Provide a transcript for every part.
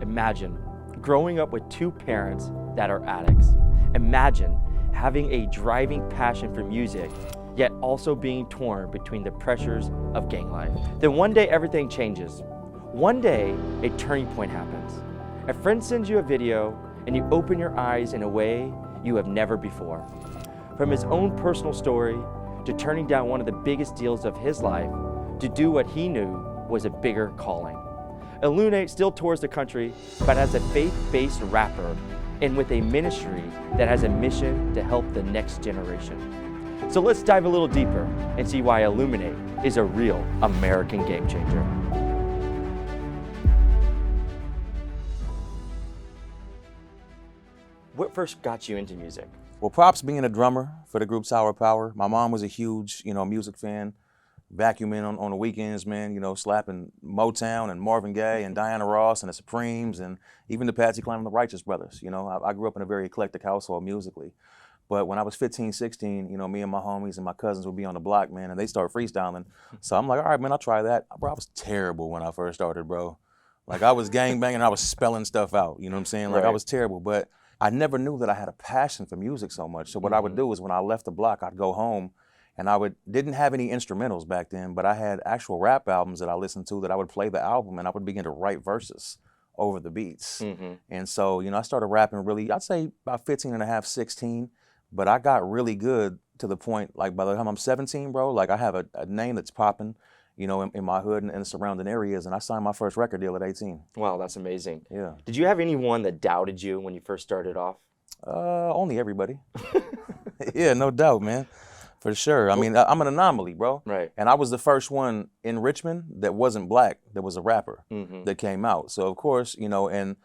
Imagine growing up with two parents that are addicts. Imagine having a driving passion for music, yet also being torn between the pressures of gang life. Then one day everything changes. One day a turning point happens. A friend sends you a video and you open your eyes in a way you have never before. From his own personal story to turning down one of the biggest deals of his life to do what he knew was a bigger calling. Illuminate still tours the country, but as a faith-based rapper and with a ministry that has a mission to help the next generation. So let's dive a little deeper and see why Illuminate is a real American game changer. What first got you into music? Well, props being a drummer for the group Sour Power. My mom was a huge, music fan, vacuuming on the weekends, man, slapping Motown and Marvin Gaye and Diana Ross and the Supremes and even the Patsy Cline and the Righteous Brothers. I grew up in a very eclectic household musically. But when I was 15, 16, me and my homies and my cousins would be on the block, man, and they start freestyling. So I'm like, all right, man, I'll try that. Bro, I was terrible when I first started, bro. Like, I was gangbanging, I was spelling stuff out, you know what I'm saying? Like, Right. I was terrible, but I never knew that I had a passion for music so much. So what I would do is when I left the block, I'd go home and didn't have any instrumentals back then, but I had actual rap albums that I listened to that I would play the album and I would begin to write verses over the beats. And so, I started rapping really, I'd say about 15 and a half, 16, but I got really good to the point, like by the time I'm 17, bro, like I have a name that's popping, in my hood and the surrounding areas, and I signed my first record deal at 18. Wow, that's amazing. Yeah. Did you have anyone that doubted you when you first started off? Only everybody. Yeah, no doubt, man. For sure. I mean, I'm an anomaly, bro. Right. And I was the first one in Richmond that wasn't black, that was a rapper that came out. So, of course, and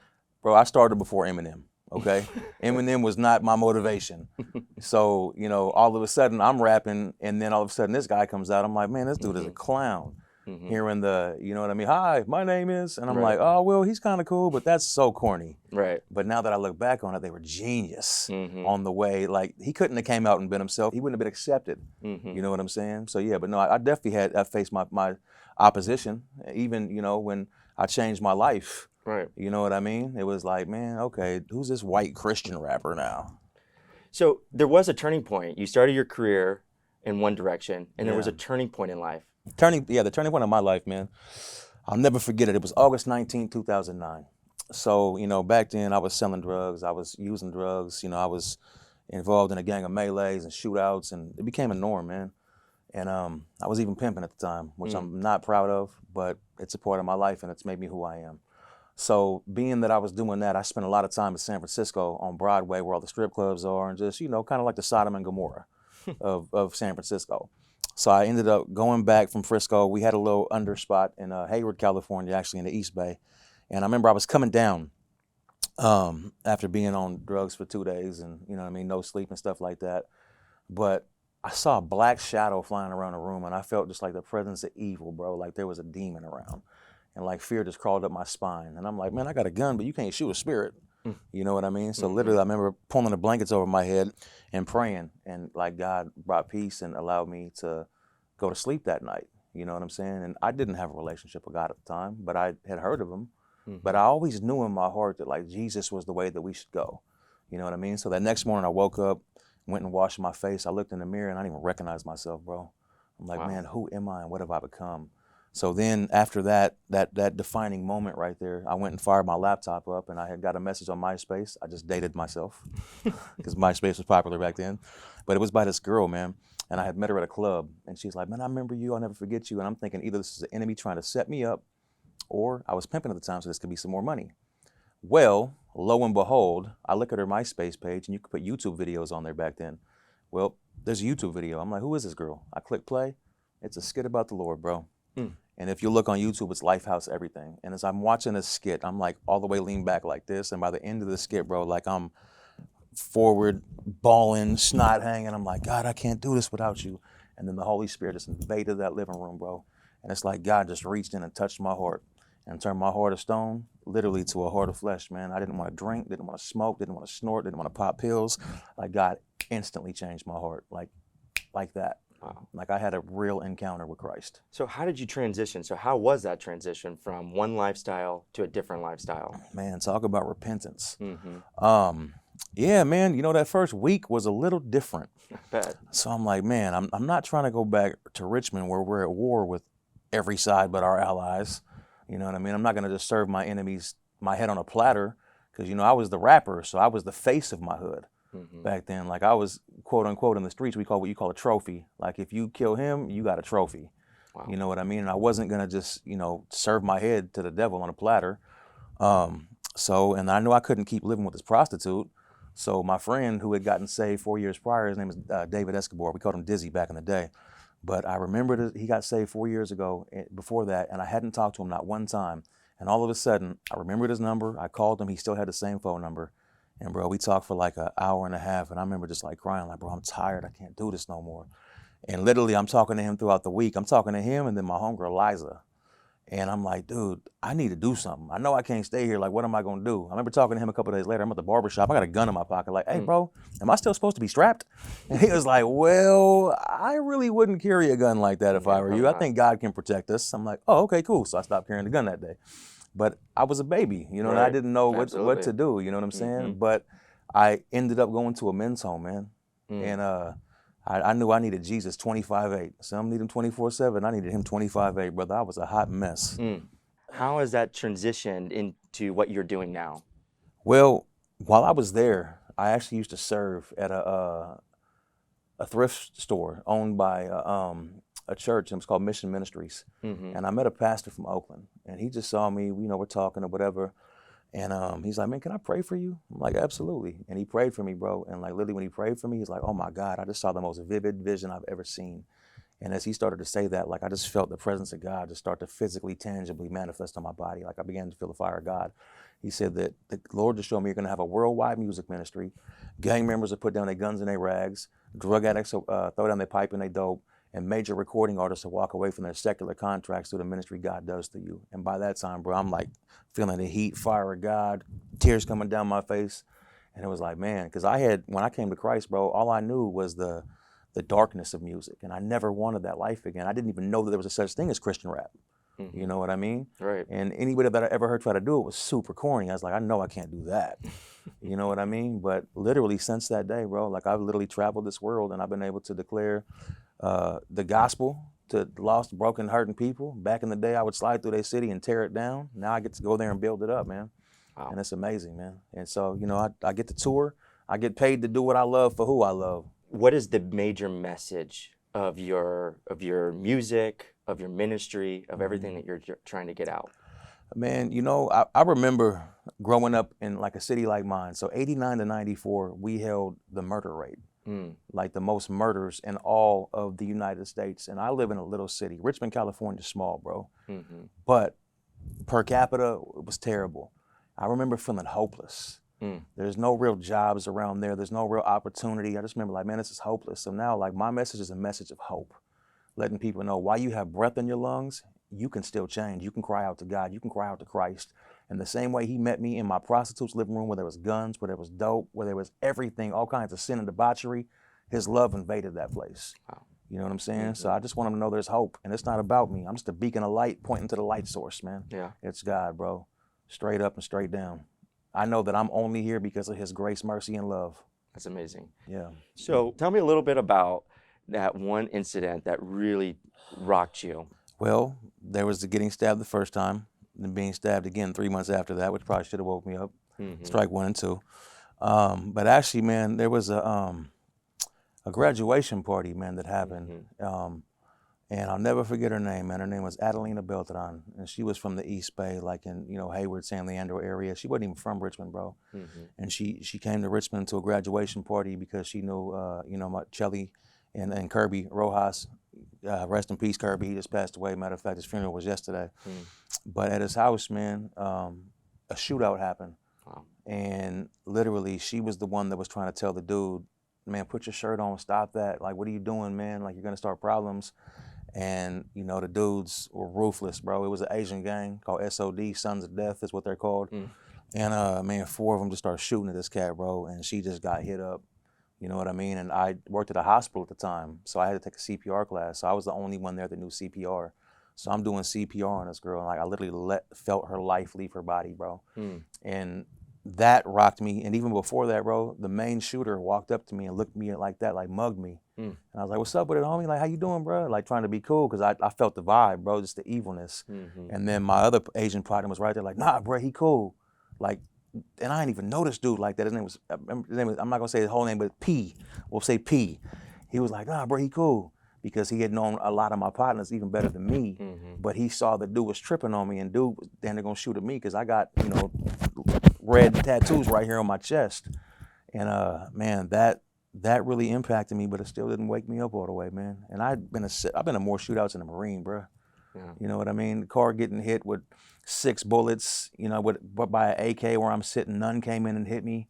bro, I started before Eminem, okay? Eminem was not my motivation. So, all of a sudden I'm rapping and then all of a sudden this guy comes out. I'm like, man, this dude is a clown. Hearing the, you know what I mean? Hi, my name is, and I'm Right. like, oh, well, he's kind of cool, but that's so corny. Right. But now that I look back on it, they were genius on the way. Like, he couldn't have came out and been himself. He wouldn't have been accepted. You know what I'm saying? So, yeah, but no, I definitely I faced my opposition, even, when I changed my life. Right. You know what I mean? It was like, man, okay, who's this white Christian rapper now? So there was a turning point. You started your career in one direction, and there was a Yeah. turning point in life. The turning point of my life, man. I'll never forget it. It was August 19, 2009. So, back then I was selling drugs. I was using drugs. I was involved in a gang of melees and shootouts, and it became a norm, man. And I was even pimping at the time, which I'm not proud of, but it's a part of my life, and it's made me who I am. So being that I was doing that, I spent a lot of time in San Francisco on Broadway where all the strip clubs are and just, kind of like the Sodom and Gomorrah of San Francisco. So I ended up going back from Frisco. We had a little underspot in Hayward, California, actually in the East Bay. And I remember I was coming down after being on drugs for 2 days and, no sleep and stuff like that. But I saw a black shadow flying around the room and I felt just like the presence of evil, bro. Like there was a demon around. And like fear just crawled up my spine. And I'm like, man, I got a gun, but you can't shoot a spirit. You know what I mean? So literally I remember pulling the blankets over my head and praying. And like God brought peace and allowed me to go to sleep that night. You know what I'm saying? And I didn't have a relationship with God at the time, but I had heard of him. But I always knew in my heart that like Jesus was the way that we should go. You know what I mean? So that next morning I woke up, went and washed my face. I looked in the mirror and I didn't even recognize myself, bro. I'm like, man, who am I and what have I become? So then after that defining moment right there, I went and fired my laptop up and I had got a message on MySpace. I just dated myself because MySpace was popular back then. But it was by this girl, man. And I had met her at a club and she's like, man, I remember you. I'll never forget you. And I'm thinking either this is the enemy trying to set me up or I was pimping at the time so this could be some more money. Well, lo and behold, I look at her MySpace page and you could put YouTube videos on there back then. Well, there's a YouTube video. I'm like, who is this girl? I click play. It's a skit about the Lord, bro. And if you look on YouTube, it's Lifehouse Everything. And as I'm watching this skit, I'm like all the way leaned back like this. And by the end of the skit, bro, like I'm forward, bawling, snot hanging. I'm like, God, I can't do this without you. And then the Holy Spirit just invaded that living room, bro. And it's like God just reached in and touched my heart and turned my heart of stone literally to a heart of flesh, man. I didn't want to drink, didn't want to smoke, didn't want to snort, didn't want to pop pills. Like God instantly changed my heart, like that. Wow. Like I had a real encounter with Christ. So how did you transition? So how was that transition from one lifestyle to a different lifestyle? Man, talk about repentance. Mm-hmm. Yeah, man, you know, that first week was a little different. I bet. So I'm like, man, I'm not trying to go back to Richmond where we're at war with every side but our allies. You know what I mean? I'm not going to just serve my enemies my head on a platter because, you know, I was the rapper, so I was the face of my hood Mm-hmm. back then. Like I was, quote unquote, in the streets, we call what you call a trophy. Like if you kill him, you got a trophy. Wow. You know what I mean? And I wasn't going to just, you know, serve my head to the devil on a platter. And I knew I couldn't keep living with this prostitute. So my friend who had gotten saved 4 years prior, his name is David Escobar. We called him Dizzy back in the day. But I remembered he got saved 4 years ago before that, and I hadn't talked to him not one time. And all of a sudden, I remembered his number. I called him. He still had the same phone number. And bro, we talked for like an hour and a half. And I remember just like crying, like, bro, I'm tired. I can't do this no more. And literally, I'm talking to him throughout the week. I'm talking to him and then my homegirl, Liza. And I'm like, dude, I need to do something. I know I can't stay here. Like, what am I going to do? I remember talking to him a couple of days later. I'm at the barbershop. I got a gun in my pocket. Like, hey, bro, am I still supposed to be strapped? And he was like, well, I really wouldn't carry a gun like that if I were you. I think God can protect us. I'm like, oh, okay, cool. So I stopped carrying the gun that day. But I was a baby, you know, and I didn't know what to do. You know what I'm saying? But I ended up going to a men's home, man. And I knew I needed Jesus 25/8. Some need him 24/7. I needed him 25/8, brother. I was a hot mess. How has that transitioned into what you're doing now? Well, while I was there, I actually used to serve at a thrift store owned by a church. It was called Mission Ministries. And I met a pastor from Oakland, and he just saw me. You know, we're talking or whatever. And he's like, man, can I pray for you? I'm like, absolutely. And he prayed for me, bro. And like literally when he prayed for me, he's like, oh my God, I just saw the most vivid vision I've ever seen. And as he started to say that, like I just felt the presence of God just start to physically, tangibly manifest on my body. Like I began to feel the fire of God. He said that the Lord just showed me you're going to have a worldwide music ministry. Gang members will put down their guns and their rags. Drug addicts will throw down their pipe and their dope. And major recording artists will walk away from their secular contracts through the ministry God does to you. And by that time, bro, I'm like feeling the heat, fire of God, tears coming down my face. And it was like, man, because when I came to Christ, bro, all I knew was the darkness of music. And I never wanted that life again. I didn't even know that there was a such thing as Christian rap. You know what I mean? Right. And anybody that I ever heard try to do it was super corny. I was like, I know I can't do that. You know what I mean? But literally since that day, bro, like I've literally traveled this world and I've been able to declare the gospel to lost, broken, hurting people. Back in the day, I would slide through their city and tear it down. Now I get to go there and build it up, man. Wow. And it's amazing, man. And so, you know, I get to tour. I get paid to do what I love for who I love. What is the major message of your music, of your ministry, of everything that you're trying to get out? Man, you know, I remember growing up in like a city like mine. So 89 to 94, we held the murder rate. Like the most murders in all of the United States. And I live in a little city. Richmond, California is small, bro. But per capita, it was terrible. I remember feeling hopeless. There's no real jobs around there. There's no real opportunity. I just remember like, man, this is hopeless. So now like my message is a message of hope. Letting people know while you have breath in your lungs, you can still change. You can cry out to God. You can cry out to Christ. And the same way he met me in my prostitute's living room where there was guns, where there was dope, where there was everything, all kinds of sin and debauchery, his love invaded that place. Wow. You know what I'm saying? So I just want them to know there's hope. And it's not about me. I'm just a beacon of light pointing to the light source, man. Yeah. It's God, bro. Straight up and straight down. I know that I'm only here because of his grace, mercy, and love. That's amazing. Yeah. So tell me a little bit about that one incident that really rocked you. Well, there was the getting stabbed the first time, and being stabbed again 3 months after that, which probably should have woke me up. Strike 1 and 2. But actually, man, there was a graduation party, man, that happened. And I'll never forget her name, man. Her name was Adelina Beltran, and she was from the East Bay, like in, you know, Hayward, San Leandro area. She wasn't even from Richmond, bro. And she came to Richmond to a graduation party because she knew, you know, my Chelly and Kirby Rojas. Rest in peace, Kirby. He just passed away. Matter of fact, his funeral was yesterday. But at his house, man, a shootout happened. Wow. And literally, she was the one that was trying to tell the dude, man, put your shirt on, stop that. Like, what are you doing, man? Like, you're going to start problems. And, you know, the dudes were ruthless, bro. It was an Asian gang called SOD, Sons of Death is what they're called. And, man, 4 of them just started shooting at this cat, bro. And she just got hit up, You know what I mean? And I worked at a hospital at the time, so I had to take a CPR class. So I was the only one there that knew CPR. So I'm doing CPR on this girl, and like I literally felt her life leave her body, bro. And that rocked me. And even before that, bro, the main shooter walked up to me and looked at me like that, like mugged me. And I was like, "What's up with it, homie? Like, how you doing, bro?" Like trying to be cool, because I felt the vibe, bro, just the evilness. And then my other Asian partner was right there, like, "Nah, bro, he cool." Like, and I didn't even know this dude like that. His name was, I'm not gonna say his whole name, but P. We'll say P. He was like, "Nah, bro, he cool," because he had known a lot of my partners even better than me. But he saw the dude was tripping on me, and dude was then they're gonna shoot at me because I got, you know, red tattoos right here on my chest. And man, that really impacted me, but it still didn't wake me up all the way, man. And I've been in more shootouts in the Marine, bro. Yeah. You know what I mean? The car getting hit with 6 bullets, you know, by an AK where I'm sitting, none came in and hit me.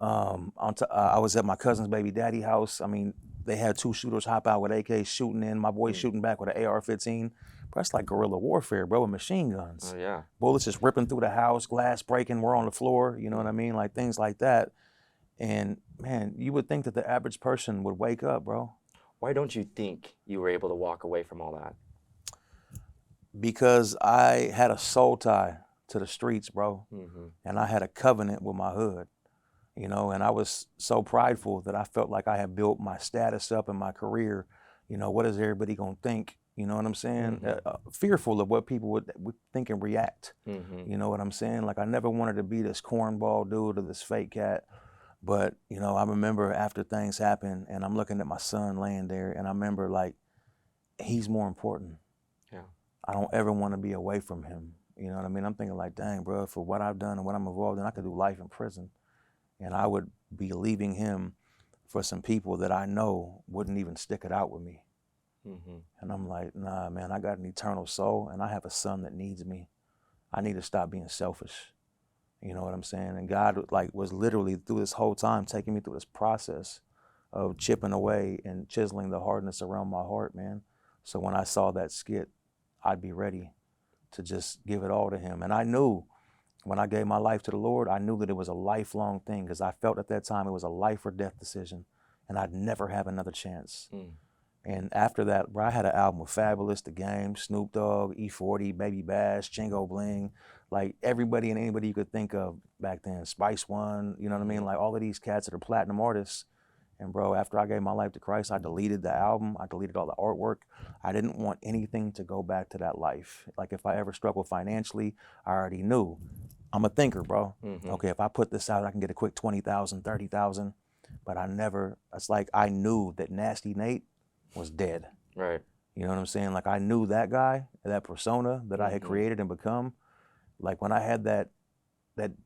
I was at my cousin's baby daddy house. I mean, they had 2 shooters hop out with AKs shooting in. My boy shooting back with an AR-15. Bro, that's like guerrilla warfare, bro, with machine guns. Oh, yeah. Bullets just ripping through the house, glass breaking, we're on the floor, you know what I mean? Like things like that. And man, you would think that the average person would wake up, bro. Why don't you think you were able to walk away from all that? Because I had a soul tie to the streets, bro. And I had a covenant with my hood, you know, and I was so prideful that I felt like I had built my status up in my career. You know, what is everybody gonna think? You know what I'm saying? Fearful of what people would think and react. You know what I'm saying? Like I never wanted to be this cornball dude or this fake cat. But, you know, I remember after things happened and I'm looking at my son laying there and I remember like, he's more important. Yeah. I don't ever want to be away from him. You know what I mean? I'm thinking like, dang, bro, for what I've done and what I'm involved in, I could do life in prison. And I would be leaving him for some people that I know wouldn't even stick it out with me. And I'm like, nah, man, I got an eternal soul and I have a son that needs me. I need to stop being selfish. You know what I'm saying? And God like was literally through this whole time taking me through this process of chipping away and chiseling the hardness around my heart, man. So when I saw that skit, I'd be ready to just give it all to him. And I knew when I gave my life to the Lord, I knew that it was a lifelong thing because I felt at that time it was a life or death decision and I'd never have another chance. And after that, bro, I had an album with Fabulous, The Game, Snoop Dogg, E40, Baby Bash, Chingo Bling, like everybody and anybody you could think of back then, Spice One, you know what I mean? Like all of these cats that are platinum artists. And bro, after I gave my life to Christ, I deleted the album. I deleted all the artwork. I didn't want anything to go back to that life. Like if I ever struggled financially, I already knew. I'm a thinker, bro. Okay, if I put this out, I can get a quick 20,000, 30,000. But I never, it's like I knew that Nasty Nate was dead. Right. You know what I'm saying? Like I knew that guy, that persona that I had created and become. Like when I had that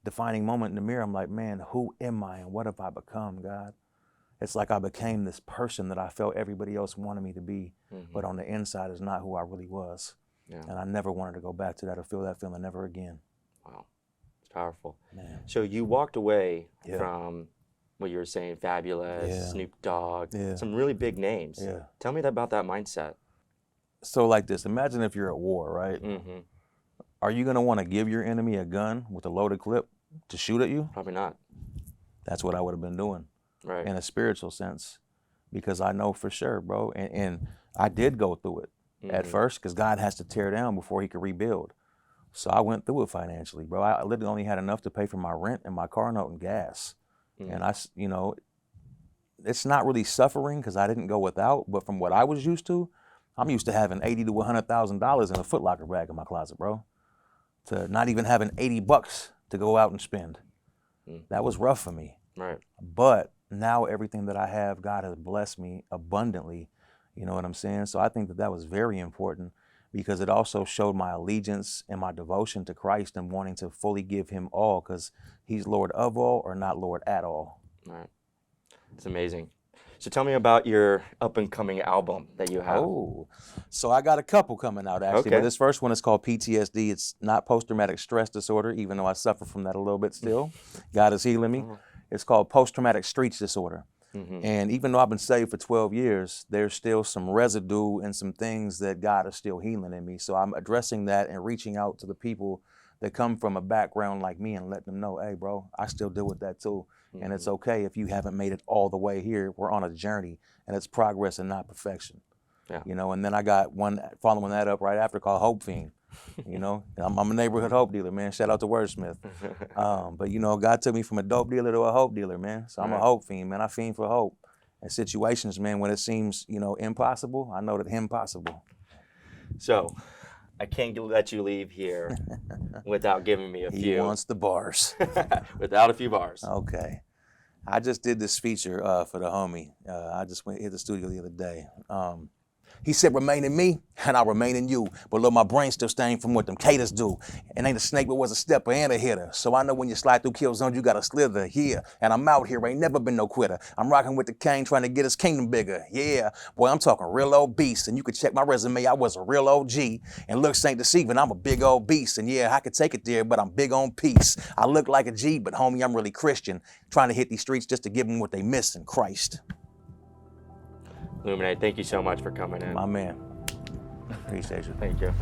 defining moment in the mirror, I'm like, man, who am I and what have I become, God? It's like I became this person that I felt everybody else wanted me to be, but on the inside is not who I really was. Yeah. And I never wanted to go back to that or feel that feeling ever again. Wow. It's powerful. Man. So you walked away from what you were saying, Fabulous, Yeah. Snoop Dogg, Yeah. some really big names. Yeah. Tell me about that mindset. So like this, imagine if you're at war, right? Are you gonna wanna give your enemy a gun with a loaded clip to shoot at you? Probably not. That's what I would have been doing. Right. In a spiritual sense, because I know for sure, bro. And I did go through it at first because God has to tear down before he could rebuild. So I went through it financially, bro. I literally only had enough to pay for my rent and my car note and gas. And you know, it's not really suffering because I didn't go without, but from what I was used to, I'm used to having $80,000 to $100,000 in a Foot Locker bag in my closet, bro. To not even having $80 to go out and spend. That was rough for me. Right. But now everything that I have, God has blessed me abundantly. You know what I'm saying? So I think that that was very important because it also showed my allegiance and my devotion to Christ and wanting to fully give him all because he's Lord of all or not Lord at all. Right. It's amazing. So tell me about your up-and-coming album that you have. Oh, so I got a couple coming out actually. Okay. But this first one is called PTSD. It's not post-traumatic stress disorder, even though I suffer from that a little bit still. God is healing me. It's called post-traumatic streets disorder. And even though I've been saved for 12 years, there's still some residue and some things that God is still healing in me. So I'm addressing that and reaching out to the people that come from a background like me and let them know, hey, bro, I still deal with that too. Mm-hmm. And it's okay if you haven't made it all the way here. We're on a journey, and it's progress and not perfection. Yeah. You know, and then I got one following that up right after called Hope Fiend. You know, I'm a neighborhood hope dealer, man. Shout out to Wordsmith. But, you know, God took me from a dope dealer to a hope dealer, man. So I'm a hope fiend, man. I fiend for hope. In situations, man, when it seems, you know, impossible, I know that him possible. So I can't let you leave here without giving me a few. He wants the bars. Without a few bars. Okay. I just did this feature for the homie. I just hit the studio the other day. He said, remain in me, and I'll remain in you. But look, my brain still stained from what them caters do. And ain't a snake, but was a stepper and a hitter. So I know when you slide through kill zones, you got to slither here. And I'm out here, ain't never been no quitter. I'm rocking with the king, trying to get his kingdom bigger. Yeah, boy, I'm talking real old beast. And you can check my resume, I was a real OG. And looks ain't deceiving, I'm a big old beast. And yeah, I could take it there, but I'm big on peace. I look like a G, but homie, I'm really Christian. Trying to hit these streets just to give them what they miss in Christ. Illuminate, thank you so much for coming in. My man. Appreciate you. Thank you.